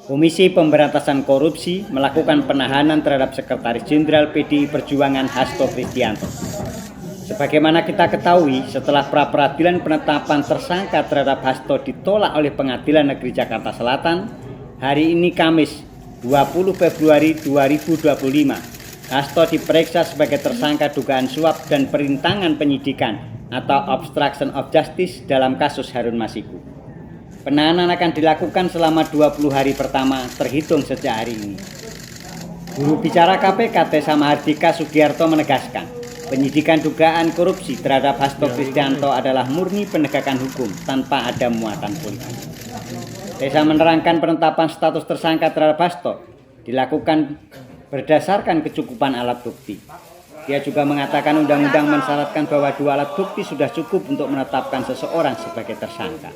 Komisi Pemberantasan Korupsi melakukan penahanan terhadap Sekretaris Jenderal PDI Perjuangan Hasto Kristianto. Sebagaimana kita ketahui, setelah pra-peradilan penetapan tersangka terhadap Hasto ditolak oleh Pengadilan Negeri Jakarta Selatan, hari ini Kamis 20 Februari 2025, Hasto diperiksa sebagai tersangka dugaan suap dan perintangan penyidikan atau obstruction of justice dalam kasus Harun Masiku. Penahanan akan dilakukan selama 20 hari pertama terhitung sejak hari ini. Juru bicara KPK Tessa Mahardika Sugiarto menegaskan, penyidikan dugaan korupsi terhadap Hasto Kristianto adalah murni penegakan hukum tanpa ada muatan politik. Tessa menerangkan penetapan status tersangka terhadap Hasto dilakukan berdasarkan kecukupan alat bukti. Dia juga mengatakan undang-undang mensyaratkan bahwa 2 alat bukti sudah cukup untuk menetapkan seseorang sebagai tersangka.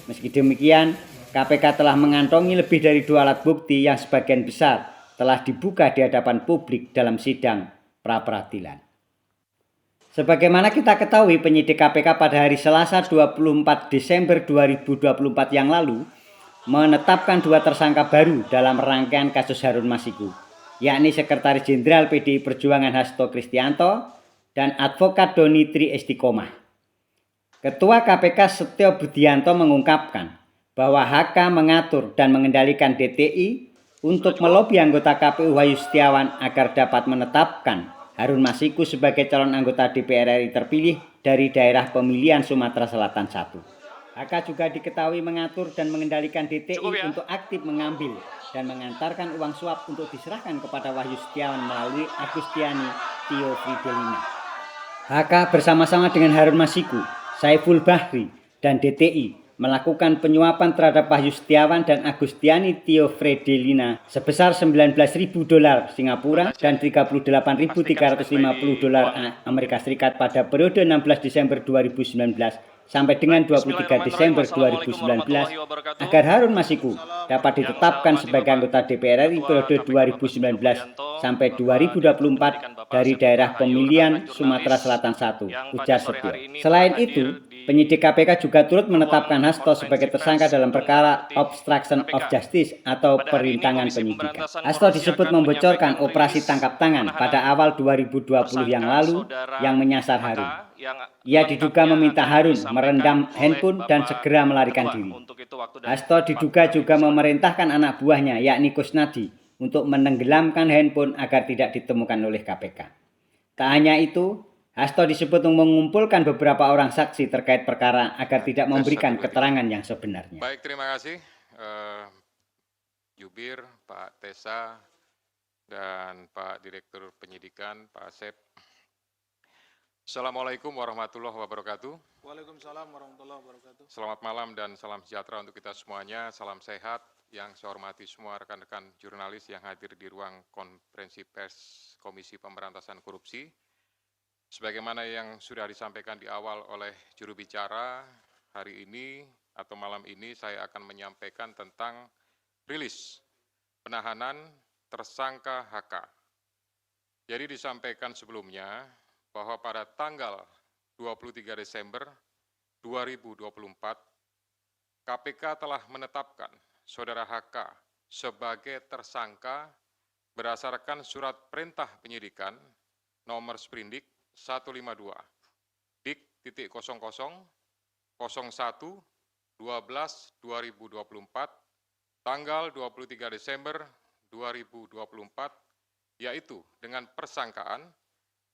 Meski demikian, KPK telah mengantongi lebih dari 2 alat bukti yang sebagian besar telah dibuka di hadapan publik dalam sidang pra-peradilan. Sebagaimana kita ketahui, penyidik KPK pada hari Selasa 24 Desember 2024 yang lalu menetapkan 2 tersangka baru dalam rangkaian kasus Harun Masiku, yakni Sekretaris Jenderal PDI Perjuangan Hasto Kristianto dan Advokat Doni Tri Istiqomah. Ketua KPK Setio Budianto mengungkapkan bahwa HK mengatur dan mengendalikan DTI untuk melobi anggota KPU Wahyu Setiawan agar dapat menetapkan Harun Masiku sebagai calon anggota DPR RI terpilih dari daerah pemilihan Sumatera Selatan 1. HK juga diketahui mengatur dan mengendalikan DTI untuk aktif mengambil dan mengantarkan uang suap untuk diserahkan kepada Wahyu Setiawan melalui Agustiani Tio Fridelina. HK bersama-sama dengan Harun Masiku, Saiful Bahri, dan DTI melakukan penyuapan terhadap Wahyu Setiawan dan Agustiani Tio Fridelina sebesar $19.000 Singapura dan $38.350 Amerika Serikat pada periode 16 Desember 2019 sampai dengan 23 Desember 2019 agar Harun Masiku dapat ditetapkan sebagai anggota DPR RI periode 2019 sampai 2024 dari daerah pemilihan Sumatera Selatan 1, ujar Setio. Selain itu, penyidik KPK juga turut menetapkan Hasto sebagai tersangka dalam perkara obstruction of justice atau perintangan penyidikan. Hasto disebut membocorkan operasi tangkap tangan pada awal 2020 yang lalu yang menyasar Harun. Ia diduga meminta Harun merendam handphone dan segera melarikan diri. Hasto diduga juga memerintahkan anak buahnya yakni Kusnadi untuk menenggelamkan handphone agar tidak ditemukan oleh KPK. Tak hanya itu, Hasto disebut mengumpulkan beberapa orang saksi terkait perkara agar tidak memberikan keterangan yang sebenarnya. Baik, terima kasih Jubir, Pak Tessa, dan Pak Direktur Penyidikan, Pak Asep. Assalamualaikum warahmatullahi wabarakatuh. Waalaikumsalam warahmatullahi wabarakatuh. Selamat malam dan salam sejahtera untuk kita semuanya. Salam sehat. Yang saya hormati semua rekan-rekan jurnalis yang hadir di ruang konferensi pers Komisi Pemberantasan Korupsi. Sebagaimana yang sudah disampaikan di awal oleh juru bicara, hari ini atau malam ini saya akan menyampaikan tentang rilis penahanan tersangka HK. Jadi disampaikan sebelumnya bahwa pada tanggal 23 Desember 2024, KPK telah menetapkan Saudara HK sebagai tersangka berdasarkan surat perintah penyidikan nomor sprindik 152 dik.01/12/2024 tanggal 23 Desember 2024, yaitu dengan persangkaan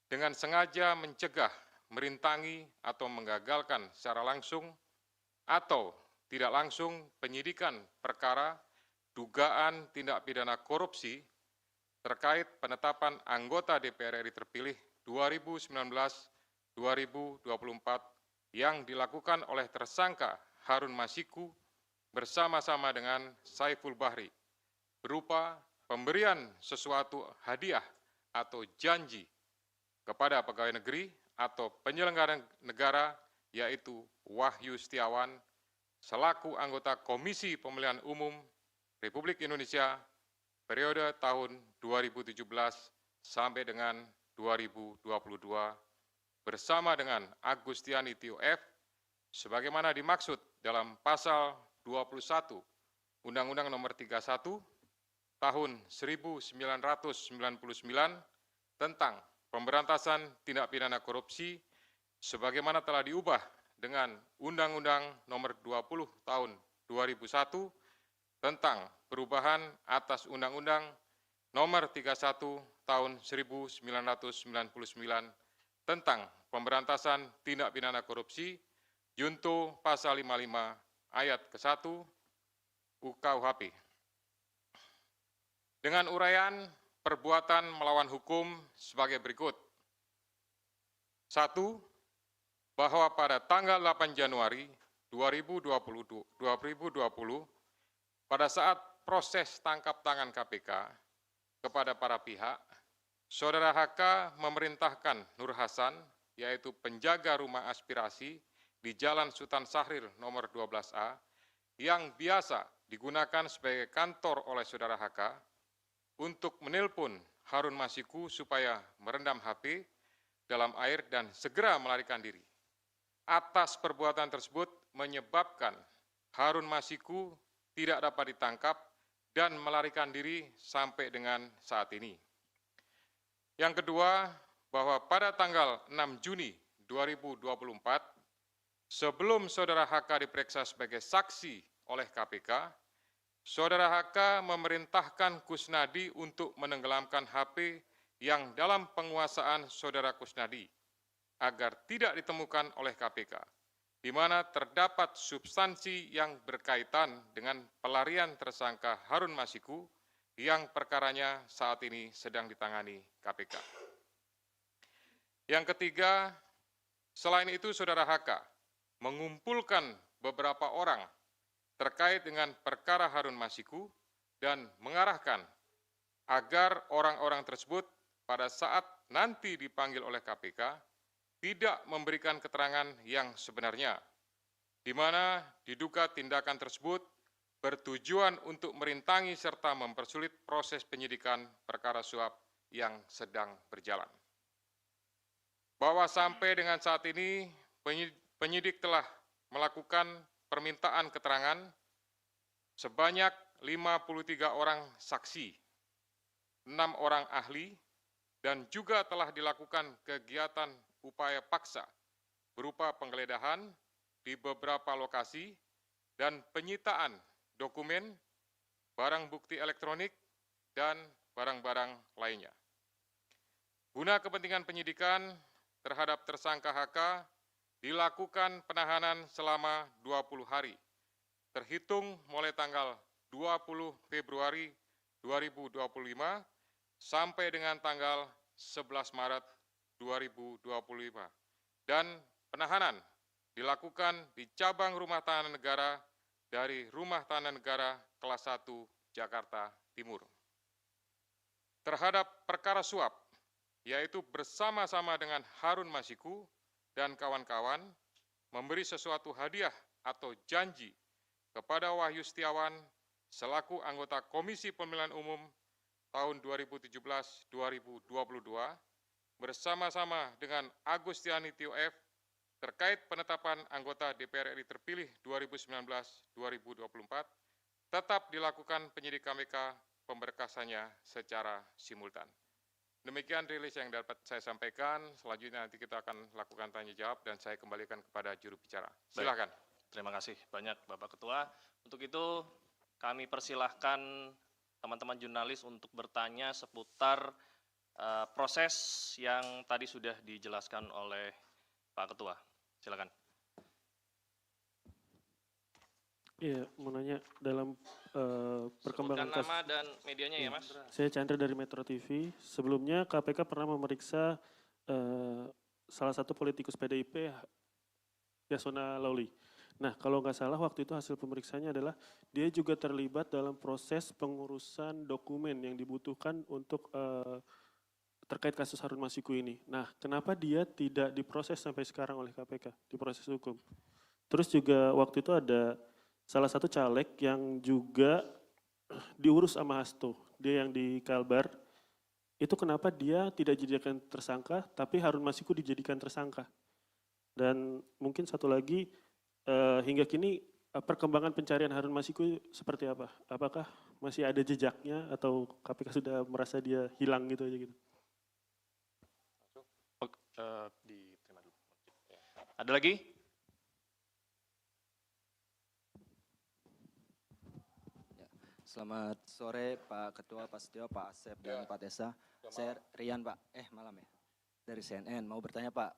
dengan sengaja mencegah, merintangi atau menggagalkan secara langsung atau tidak langsung penyidikan perkara dugaan tindak pidana korupsi terkait penetapan anggota DPR RI terpilih 2019-2024 yang dilakukan oleh tersangka Harun Masiku bersama-sama dengan Saiful Bahri berupa pemberian sesuatu hadiah atau janji kepada pegawai negeri atau penyelenggara negara, yaitu Wahyu Setiawan selaku anggota Komisi Pemilihan Umum Republik Indonesia periode tahun 2017 sampai dengan 2022 bersama dengan Agustiani Tio F sebagaimana dimaksud dalam pasal 21 Undang-Undang Nomor 31 Tahun 1999 tentang pemberantasan tindak pidana korupsi sebagaimana telah diubah dengan Undang-Undang Nomor 20 Tahun 2001 tentang perubahan atas Undang-Undang Nomor 31 Tahun 1999 tentang pemberantasan tindak pidana korupsi junto pasal 55 ayat ke-1 UKUHP. Dengan uraian perbuatan melawan hukum sebagai berikut. 1. Bahwa pada tanggal 8 Januari 2020, pada saat proses tangkap tangan KPK kepada para pihak, Saudara HK memerintahkan Nur Hasan, yaitu penjaga rumah aspirasi di Jalan Sultan Syahrir nomor 12A, yang biasa digunakan sebagai kantor oleh Saudara HK, untuk menelpon Harun Masiku supaya merendam HP dalam air dan segera melarikan diri. Atas perbuatan tersebut menyebabkan Harun Masiku tidak dapat ditangkap dan melarikan diri sampai dengan saat ini. Yang kedua, bahwa pada tanggal 6 Juni 2024, sebelum Saudara HK diperiksa sebagai saksi oleh KPK, Saudara HK memerintahkan Kusnadi untuk menenggelamkan HP yang dalam penguasaan Saudara Kusnadi agar tidak ditemukan oleh KPK, di mana terdapat substansi yang berkaitan dengan pelarian tersangka Harun Masiku yang perkaranya saat ini sedang ditangani KPK. Yang ketiga, selain itu Saudara HK mengumpulkan beberapa orang terkait dengan perkara Harun Masiku dan mengarahkan agar orang-orang tersebut pada saat nanti dipanggil oleh KPK tidak memberikan keterangan yang sebenarnya, di mana diduga tindakan tersebut bertujuan untuk merintangi serta mempersulit proses penyidikan perkara suap yang sedang berjalan. Bahwa sampai dengan saat ini penyidik telah melakukan permintaan keterangan sebanyak 53 orang saksi, 6 orang ahli, dan juga telah dilakukan kegiatan upaya paksa berupa penggeledahan di beberapa lokasi dan penyitaan dokumen, barang bukti elektronik, dan barang-barang lainnya. Guna kepentingan penyidikan terhadap tersangka HK, dilakukan penahanan selama 20 hari, terhitung mulai tanggal 20 Februari 2025 sampai dengan tanggal 11 Maret 2025. Dan penahanan dilakukan di cabang Rumah Tahanan Negara dari Rumah Tahanan Negara kelas 1 Jakarta Timur. Terhadap perkara suap, yaitu bersama-sama dengan Harun Masiku dan kawan-kawan memberi sesuatu hadiah atau janji kepada Wahyu Setiawan selaku anggota Komisi Pemilihan Umum tahun 2017-2022 bersama-sama dengan Agustiani Tio F terkait penetapan anggota DPR RI terpilih 2019-2024 tetap dilakukan penyidik KPK pemberkasannya secara simultan. Demikian rilis yang dapat saya sampaikan. Selanjutnya nanti kita akan lakukan tanya jawab dan saya kembalikan kepada juru bicara. Silakan. Baik, terima kasih banyak Bapak Ketua. Untuk itu kami persilahkan teman-teman jurnalis untuk bertanya seputar proses yang tadi sudah dijelaskan oleh Pak Ketua. Silakan. Iya, mau nanya dalam perkembangan Sebutkan nama dan medianya ya, Mas. Saya Chandra dari Metro TV. Sebelumnya KPK pernah memeriksa salah satu politikus PDIP, Yasona Lawli. Nah, kalau nggak salah waktu itu hasil pemeriksaannya adalah dia juga terlibat dalam proses pengurusan dokumen yang dibutuhkan untuk terkait kasus Harun Masiku ini. Nah, kenapa dia tidak diproses sampai sekarang oleh KPK, diproses hukum? Terus juga waktu itu ada salah satu caleg yang juga diurus sama Hasto, dia yang di Kalbar, itu kenapa dia tidak dijadikan tersangka, tapi Harun Masiku dijadikan tersangka. Dan mungkin satu lagi, hingga kini perkembangan pencarian Harun Masiku seperti apa? Apakah masih ada jejaknya atau KPK sudah merasa dia hilang gitu aja gitu? Diterima dulu. Ada lagi? Selamat sore Pak Ketua, Pak Setio, Pak Asep, dan Pak Tesa. Saya Rian Pak, malam ya, dari CNN. Mau bertanya Pak,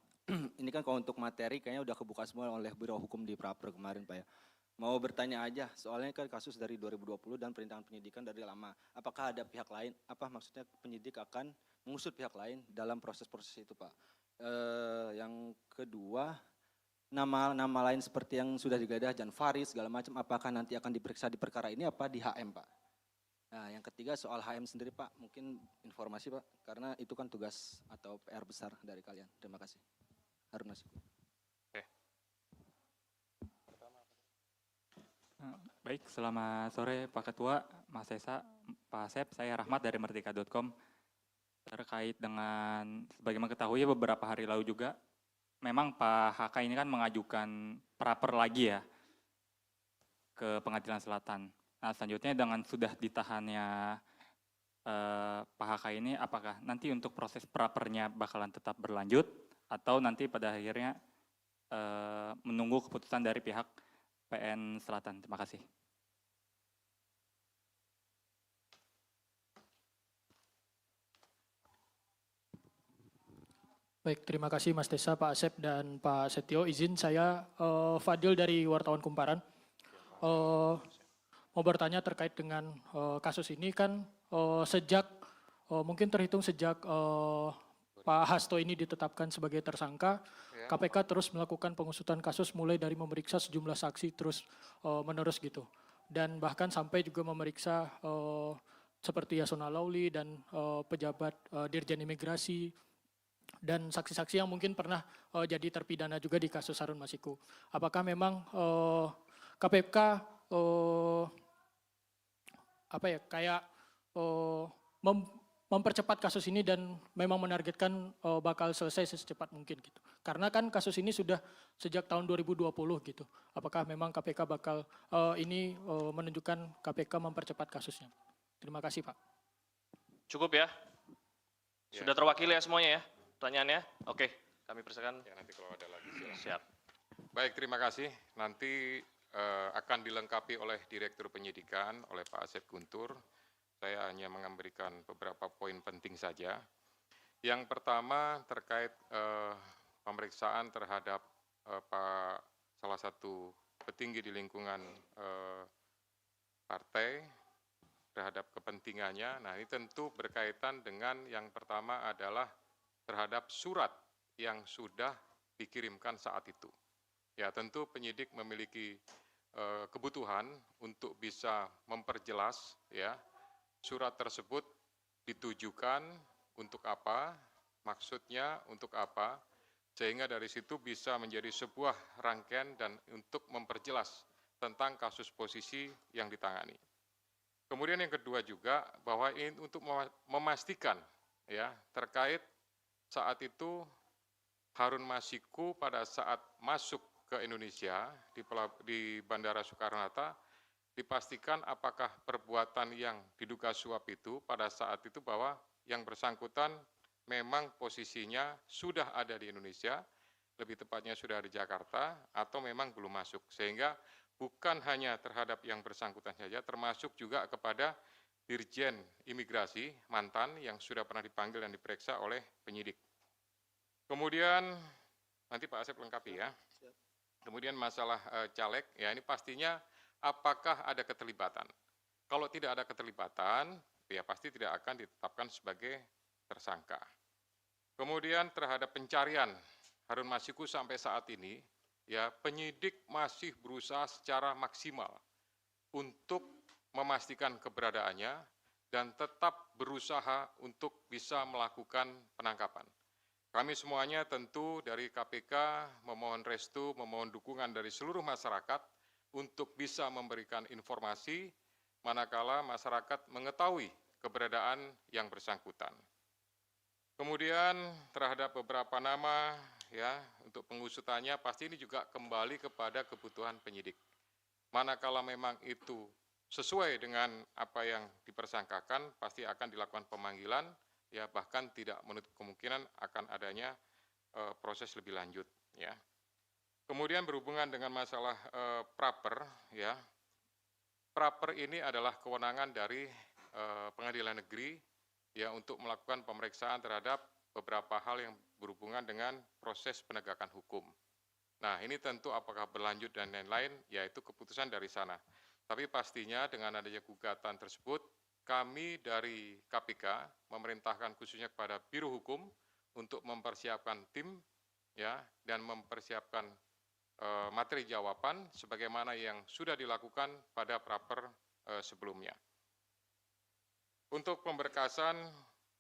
ini kan kalau untuk materi kayaknya udah kebuka semua oleh Biro Hukum di Praper kemarin Pak ya. Mau bertanya aja, soalnya kan kasus dari 2020 dan perintangan penyidikan dari lama. Apakah ada pihak lain, maksudnya penyidik akan mengusut pihak lain dalam proses-proses itu Pak. Yang kedua, nama lain seperti yang sudah digadah, Jan Faris segala macam, apakah nanti akan diperiksa di perkara ini apa di HM Pak? Nah yang ketiga soal HM sendiri Pak, mungkin informasi Pak, karena itu kan tugas atau PR besar dari kalian. Terima kasih. Harun Masiku. Baik, selamat sore Pak Ketua, Mas Esa, Pak Asep, saya Rahmat dari Merdeka.com. Terkait dengan, sebagaimana ketahui beberapa hari lalu juga, memang Pak HK ini kan mengajukan praper lagi ya ke Pengadilan Selatan. Nah selanjutnya dengan sudah ditahannya Pak HK ini, apakah nanti untuk proses prapernya bakalan tetap berlanjut atau nanti pada akhirnya menunggu keputusan dari pihak PN Selatan? Terima kasih. Baik, terima kasih Mas Tesa, Pak Asep, dan Pak Setio. Izin saya Fadil dari Wartawan Kumparan. Mau bertanya terkait dengan kasus ini kan sejak mungkin terhitung sejak Pak Hasto ini ditetapkan sebagai tersangka, KPK terus melakukan pengusutan kasus mulai dari memeriksa sejumlah saksi terus menerus gitu. Dan bahkan sampai juga memeriksa seperti Yasona Lawli dan pejabat Dirjen Imigrasi, dan saksi-saksi yang mungkin pernah jadi terpidana juga di kasus Harun Masiku. Apakah memang KPK mempercepat kasus ini dan memang menargetkan bakal selesai secepat mungkin gitu. Karena kan kasus ini sudah sejak tahun 2020 gitu. Apakah memang KPK bakal ini menunjukkan KPK mempercepat kasusnya? Terima kasih Pak. Cukup ya? Sudah terwakili ya semuanya ya? Pertanyaannya? Oke, kami persilakan. Ya, nanti kalau ada lagi silakan. Siap. Baik, terima kasih. Nanti akan dilengkapi oleh Direktur Penyidikan, oleh Pak Asep Guntur. Saya hanya memberikan beberapa poin penting saja. Yang pertama terkait pemeriksaan terhadap salah satu petinggi di lingkungan partai terhadap kepentingannya. Nah, ini tentu berkaitan dengan yang pertama adalah terhadap surat yang sudah dikirimkan saat itu. Ya, tentu penyidik memiliki kebutuhan untuk bisa memperjelas ya surat tersebut ditujukan untuk apa, maksudnya untuk apa, sehingga dari situ bisa menjadi sebuah rangkaian dan untuk memperjelas tentang kasus posisi yang ditangani. Kemudian yang kedua juga bahwa ini untuk memastikan ya terkait saat itu Harun Masiku pada saat masuk ke Indonesia di Bandara Soekarno-Hatta dipastikan apakah perbuatan yang diduga suap itu pada saat itu bahwa yang bersangkutan memang posisinya sudah ada di Indonesia, lebih tepatnya sudah di Jakarta atau memang belum masuk. Sehingga bukan hanya terhadap yang bersangkutan saja, termasuk juga kepada Dirjen Imigrasi mantan yang sudah pernah dipanggil dan diperiksa oleh penyidik. Kemudian nanti Pak Asep lengkapi ya. Kemudian masalah caleg, ya ini pastinya apakah ada keterlibatan. Kalau tidak ada keterlibatan, ya pasti tidak akan ditetapkan sebagai tersangka. Kemudian terhadap pencarian Harun Masiku sampai saat ini, ya penyidik masih berusaha secara maksimal untuk memastikan keberadaannya dan tetap berusaha untuk bisa melakukan penangkapan. Kami semuanya tentu dari KPK memohon restu, memohon dukungan dari seluruh masyarakat untuk bisa memberikan informasi manakala masyarakat mengetahui keberadaan yang bersangkutan. Kemudian terhadap beberapa nama ya untuk pengusutannya pasti ini juga kembali kepada kebutuhan penyidik. Manakala memang itu sesuai dengan apa yang dipersangkakan, pasti akan dilakukan pemanggilan, ya bahkan tidak menutup kemungkinan akan adanya proses lebih lanjut, ya. Kemudian berhubungan dengan masalah praper, ya. Praper ini adalah kewenangan dari pengadilan negeri, ya, untuk melakukan pemeriksaan terhadap beberapa hal yang berhubungan dengan proses penegakan hukum. Nah, ini tentu apakah berlanjut dan lain-lain, yaitu keputusan dari sana. Tapi pastinya dengan adanya gugatan tersebut, kami dari KPK memerintahkan khususnya kepada Biro Hukum untuk mempersiapkan tim, ya, dan mempersiapkan materi jawaban sebagaimana yang sudah dilakukan pada praper sebelumnya. Untuk pemberkasan,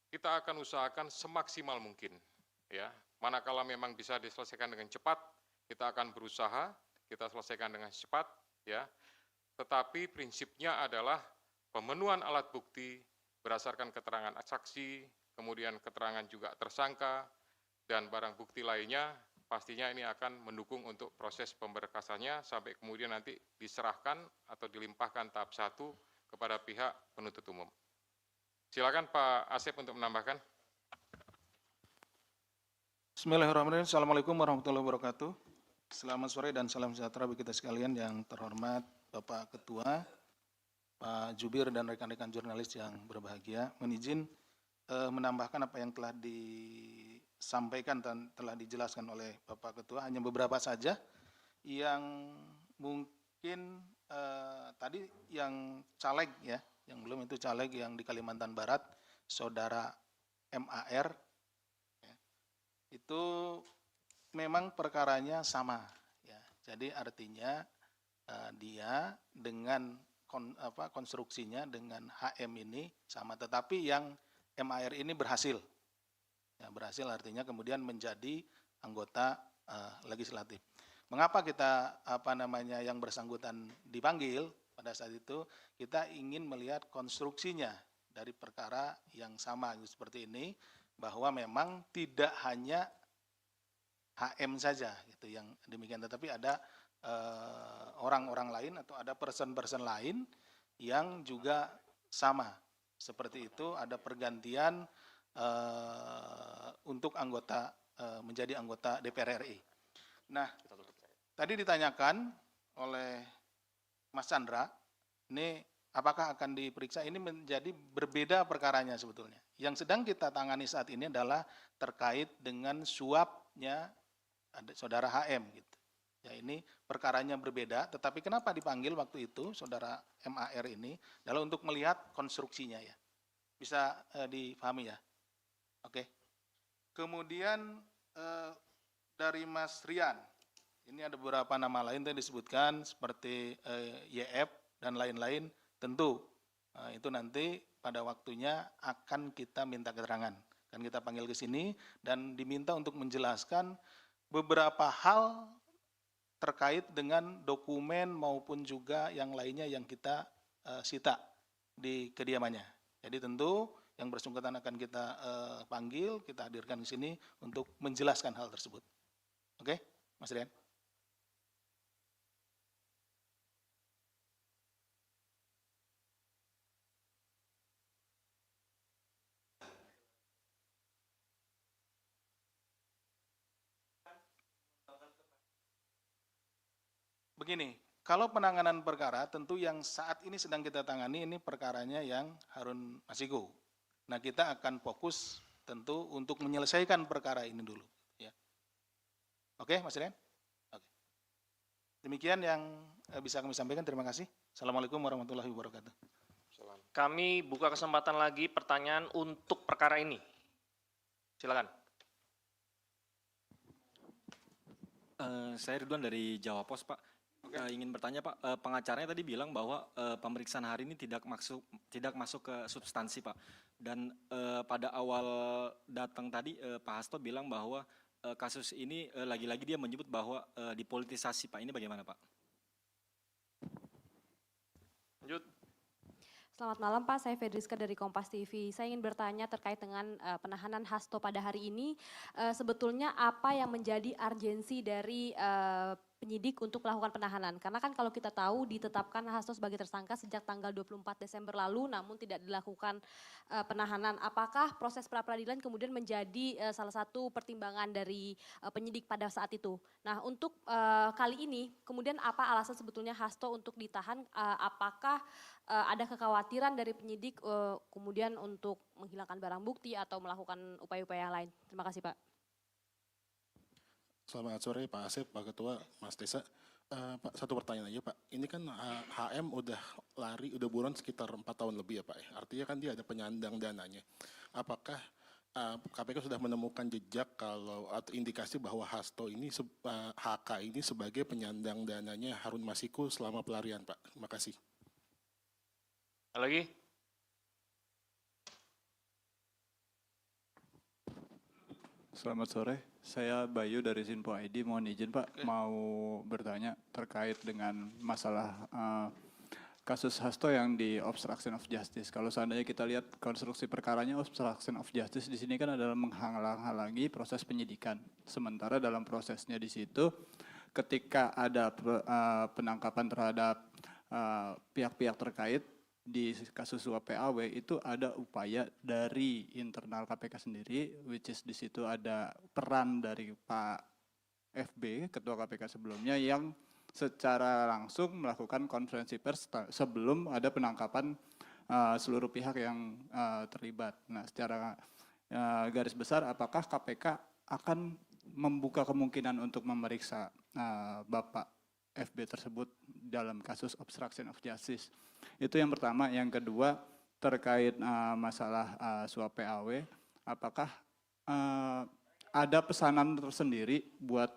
kita akan usahakan semaksimal mungkin, ya. Manakala memang bisa diselesaikan dengan cepat, kita akan berusaha kita selesaikan dengan cepat, ya. Tetapi prinsipnya adalah pemenuhan alat bukti berdasarkan keterangan saksi, kemudian keterangan juga tersangka, dan barang bukti lainnya, pastinya ini akan mendukung untuk proses pemberkasannya sampai kemudian nanti diserahkan atau dilimpahkan tahap 1 kepada pihak penuntut umum. Silakan Pak Asep untuk menambahkan. Bismillahirrahmanirrahim. Assalamualaikum warahmatullahi wabarakatuh. Selamat sore dan salam sejahtera bagi kita sekalian. Yang terhormat Bapak Ketua, Pak Jubir dan rekan-rekan jurnalis yang berbahagia. Izin menambahkan apa yang telah disampaikan dan telah dijelaskan oleh Bapak Ketua. Hanya beberapa saja yang mungkin tadi yang caleg, ya, yang belum itu caleg yang di Kalimantan Barat, Saudara MAR, ya, itu memang perkaranya sama, ya. Jadi artinya dia dengan konstruksinya dengan HM ini sama, tetapi yang MAR ini berhasil, ya, berhasil artinya kemudian menjadi anggota legislatif. Mengapa kita yang bersangkutan dipanggil? Pada saat itu kita ingin melihat konstruksinya dari perkara yang sama seperti ini, bahwa memang tidak hanya HM saja gitu yang demikian, tetapi ada orang-orang lain atau ada person-person lain yang juga sama seperti itu, ada pergantian untuk anggota menjadi anggota DPR RI. Nah, tadi ditanyakan oleh Mas Chandra, ini apakah akan diperiksa? Ini menjadi berbeda perkaranya sebetulnya. Yang sedang kita tangani saat ini adalah terkait dengan suapnya Saudara HM gitu. Ya, ini perkaranya berbeda, tetapi kenapa dipanggil waktu itu Saudara MAR ini adalah untuk melihat konstruksinya, ya. Bisa dipahami, ya. Oke. Kemudian dari Mas Rian, ini ada beberapa nama lain yang disebutkan seperti YF dan lain-lain. Tentu itu nanti pada waktunya akan kita minta keterangan. Kan kita panggil ke sini dan diminta untuk menjelaskan beberapa hal terkait dengan dokumen maupun juga yang lainnya yang kita sita di kediamannya. Jadi tentu yang bersangkutan akan kita panggil, kita hadirkan di sini untuk menjelaskan hal tersebut. Oke, Mas Rian. Begini, kalau penanganan perkara tentu yang saat ini sedang kita tangani ini perkaranya yang Harun Masiku. Nah, kita akan fokus tentu untuk menyelesaikan perkara ini dulu, ya. Oke, Mas Rian? Oke. Demikian yang bisa kami sampaikan. Terima kasih. Assalamualaikum warahmatullahi wabarakatuh. Kami buka kesempatan lagi pertanyaan untuk perkara ini. Silakan. Saya Ridwan dari Jawa Pos, Pak. Ingin bertanya, Pak, pengacaranya tadi bilang bahwa pemeriksaan hari ini tidak masuk ke substansi, Pak. Dan pada awal datang tadi Pak Hasto bilang bahwa kasus ini lagi-lagi dia menyebut bahwa dipolitisasi, Pak. Ini bagaimana, Pak? Lanjut. Selamat malam Pak, saya Fedriska dari Kompas TV. Saya ingin bertanya terkait dengan penahanan Hasto pada hari ini. Sebetulnya apa yang menjadi urgensi dari penyidik untuk melakukan penahanan? Karena kan kalau kita tahu ditetapkan Hasto sebagai tersangka sejak tanggal 24 Desember lalu namun tidak dilakukan penahanan. Apakah proses pra-peradilan kemudian menjadi salah satu pertimbangan dari penyidik pada saat itu? Nah untuk kali ini kemudian apa alasan sebetulnya Hasto untuk ditahan? Apakah ada kekhawatiran dari penyidik kemudian untuk menghilangkan barang bukti atau melakukan upaya-upaya yang lain? Terima kasih Pak. Selamat sore Pak Asep, Pak Ketua, Mas Desa. Pak, satu pertanyaan aja Pak. Ini kan HM udah lari, udah buron sekitar 4 tahun lebih ya Pak. Artinya kan dia ada penyandang dananya. Apakah KPK sudah menemukan jejak kalau atau indikasi bahwa Hasto ini, HK ini sebagai penyandang dananya Harun Masiku selama pelarian Pak? Terima kasih. Lagi? Selamat sore, saya Bayu dari Sinpo ID. Mohon izin Pak, mau bertanya terkait dengan masalah kasus Hasto yang di obstruction of justice. Kalau seandainya kita lihat konstruksi perkaranya obstruction of justice di sini kan adalah menghalang-halangi proses penyidikan. Sementara dalam prosesnya di situ, ketika ada penangkapan terhadap pihak-pihak terkait, di kasus suap PAW itu ada upaya dari internal KPK sendiri, which is di situ ada peran dari Pak FB, Ketua KPK sebelumnya, yang secara langsung melakukan konferensi pers sebelum ada penangkapan seluruh pihak yang terlibat. Nah, secara garis besar, apakah KPK akan membuka kemungkinan untuk memeriksa Bapak FB tersebut dalam kasus obstruction of justice? Itu yang pertama. Yang kedua, terkait masalah suap PAW, apakah ada pesanan tersendiri buat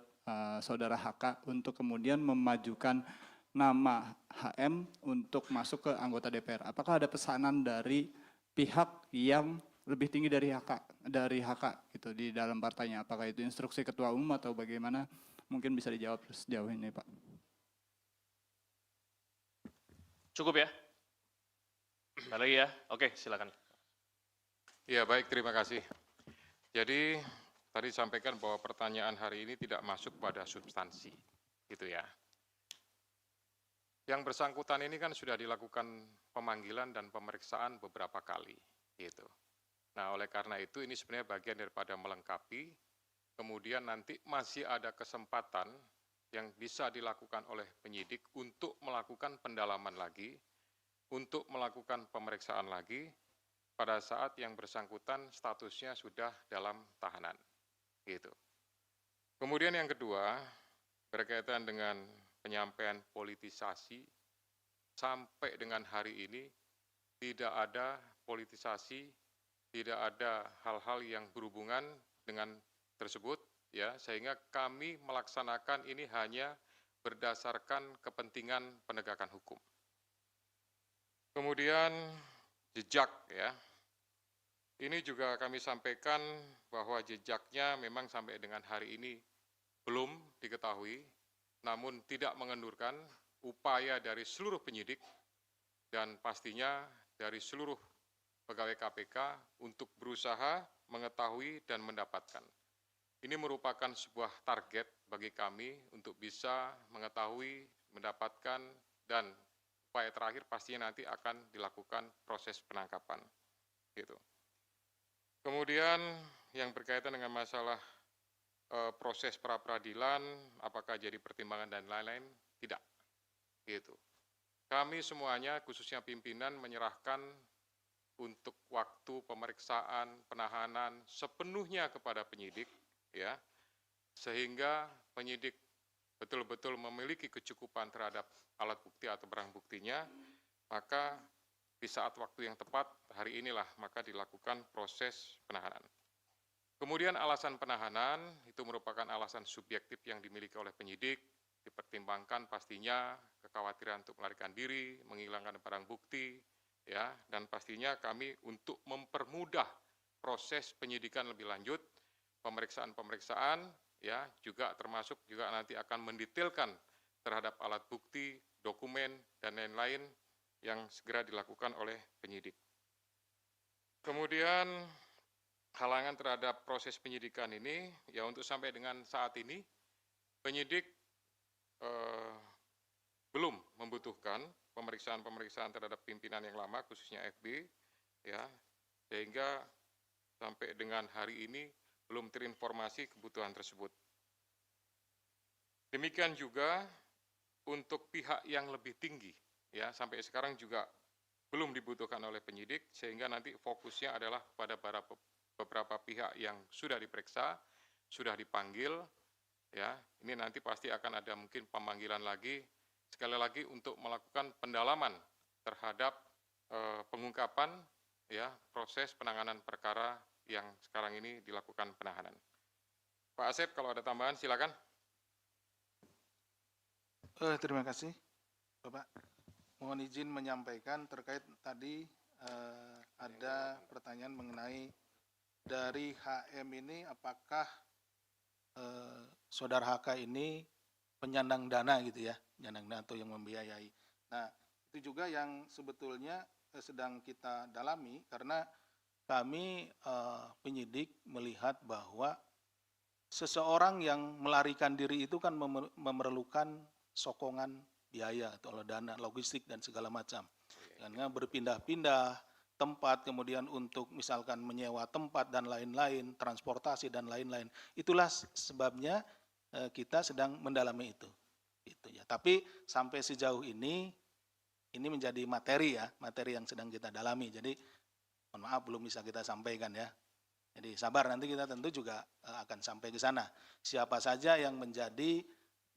saudara HK untuk kemudian memajukan nama HM untuk masuk ke anggota DPR? Apakah ada pesanan dari pihak yang lebih tinggi dari HK gitu di dalam partainya? Apakah itu instruksi ketua umum atau bagaimana? Mungkin bisa dijawab sejauh ini Pak. Cukup ya? Ada lagi ya? Oke, silakan. Ya, baik, terima kasih. Jadi, tadi sampaikan bahwa pertanyaan hari ini tidak masuk pada substansi, gitu ya. Yang bersangkutan ini kan sudah dilakukan pemanggilan dan pemeriksaan beberapa kali, gitu. Nah, oleh karena itu ini sebenarnya bagian daripada melengkapi, kemudian nanti masih ada kesempatan yang bisa dilakukan oleh penyidik untuk melakukan pendalaman lagi, untuk melakukan pemeriksaan lagi pada saat yang bersangkutan statusnya sudah dalam tahanan. Gitu. Kemudian yang kedua, berkaitan dengan penyampaian politisasi, sampai dengan hari ini tidak ada politisasi, tidak ada hal-hal yang berhubungan dengan tersebut, ya, sehingga kami melaksanakan ini hanya berdasarkan kepentingan penegakan hukum. Kemudian jejak, ya, ini juga kami sampaikan bahwa jejaknya memang sampai dengan hari ini belum diketahui, namun tidak mengendurkan upaya dari seluruh penyidik dan pastinya dari seluruh pegawai KPK untuk berusaha mengetahui dan mendapatkan. Ini merupakan sebuah target bagi kami untuk bisa mengetahui, mendapatkan, dan upaya terakhir pastinya nanti akan dilakukan proses penangkapan. Gitu. Kemudian yang berkaitan dengan masalah proses pra-peradilan, apakah jadi pertimbangan dan lain-lain, tidak. Gitu. Kami semuanya, khususnya pimpinan, menyerahkan untuk waktu pemeriksaan, penahanan sepenuhnya kepada penyidik, ya, sehingga penyidik betul-betul memiliki kecukupan terhadap alat bukti atau barang buktinya, maka di saat waktu yang tepat, hari inilah maka dilakukan proses penahanan. Kemudian alasan penahanan itu merupakan alasan subjektif yang dimiliki oleh penyidik, dipertimbangkan pastinya kekhawatiran untuk melarikan diri, menghilangkan barang bukti, ya, dan pastinya kami untuk mempermudah proses penyidikan lebih lanjut, pemeriksaan-pemeriksaan, ya, juga termasuk juga nanti akan mendetailkan terhadap alat bukti, dokumen, dan lain-lain yang segera dilakukan oleh penyidik. Kemudian halangan terhadap proses penyidikan ini, ya, untuk sampai dengan saat ini, penyidik belum membutuhkan pemeriksaan terhadap pimpinan yang lama, khususnya FB, ya, sehingga sampai dengan hari ini belum terinformasi kebutuhan tersebut. Demikian juga untuk pihak yang lebih tinggi, ya, sampai sekarang juga belum dibutuhkan oleh penyidik, sehingga nanti fokusnya adalah pada beberapa pihak yang sudah diperiksa, sudah dipanggil, ya, ini nanti pasti akan ada mungkin pemanggilan lagi, sekali lagi untuk melakukan pendalaman terhadap pengungkapan, ya, proses penanganan perkara yang sekarang ini dilakukan penahanan. Pak Asep, kalau ada tambahan silakan. Terima kasih, Bapak. Mohon izin menyampaikan terkait tadi ada pertanyaan mengenai dari HM ini apakah Saudara HK ini penyandang dana gitu ya, penyandang dana atau yang membiayai. Nah, itu juga yang sebetulnya sedang kita dalami karena kami penyidik melihat bahwa seseorang yang melarikan diri itu kan memerlukan sokongan biaya atau dana logistik dan segala macam. Karena berpindah-pindah tempat, kemudian untuk misalkan menyewa tempat dan lain-lain, transportasi dan lain-lain. Itulah sebabnya kita sedang mendalami itu. Gitu ya. Tapi sampai sejauh ini menjadi materi ya, materi yang sedang kita dalami. Jadi mohon maaf belum bisa kita sampaikan ya. Jadi sabar, nanti kita tentu juga akan sampai ke sana. Siapa saja yang menjadi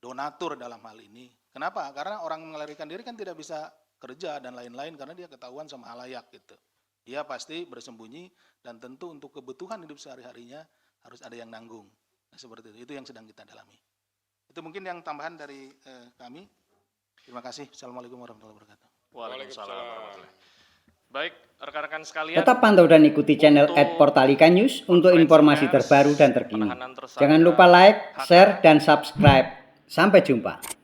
donatur dalam hal ini. Kenapa? Karena orang melarikan diri kan tidak bisa kerja dan lain-lain karena dia ketahuan sama halayak gitu. Dia pasti bersembunyi dan tentu untuk kebutuhan hidup sehari-harinya harus ada yang nanggung. Nah, seperti itu yang sedang kita dalami. Itu mungkin yang tambahan dari kami. Terima kasih. Assalamualaikum warahmatullahi wabarakatuh. Waalaikumsalam warahmatullahi wabarakatuh. Baik, rekan-rekan sekalian. Tetap pantau dan ikuti channel @Portalika News untuk informasi terbaru dan terkini. Jangan lupa like, share, dan subscribe. Sampai jumpa.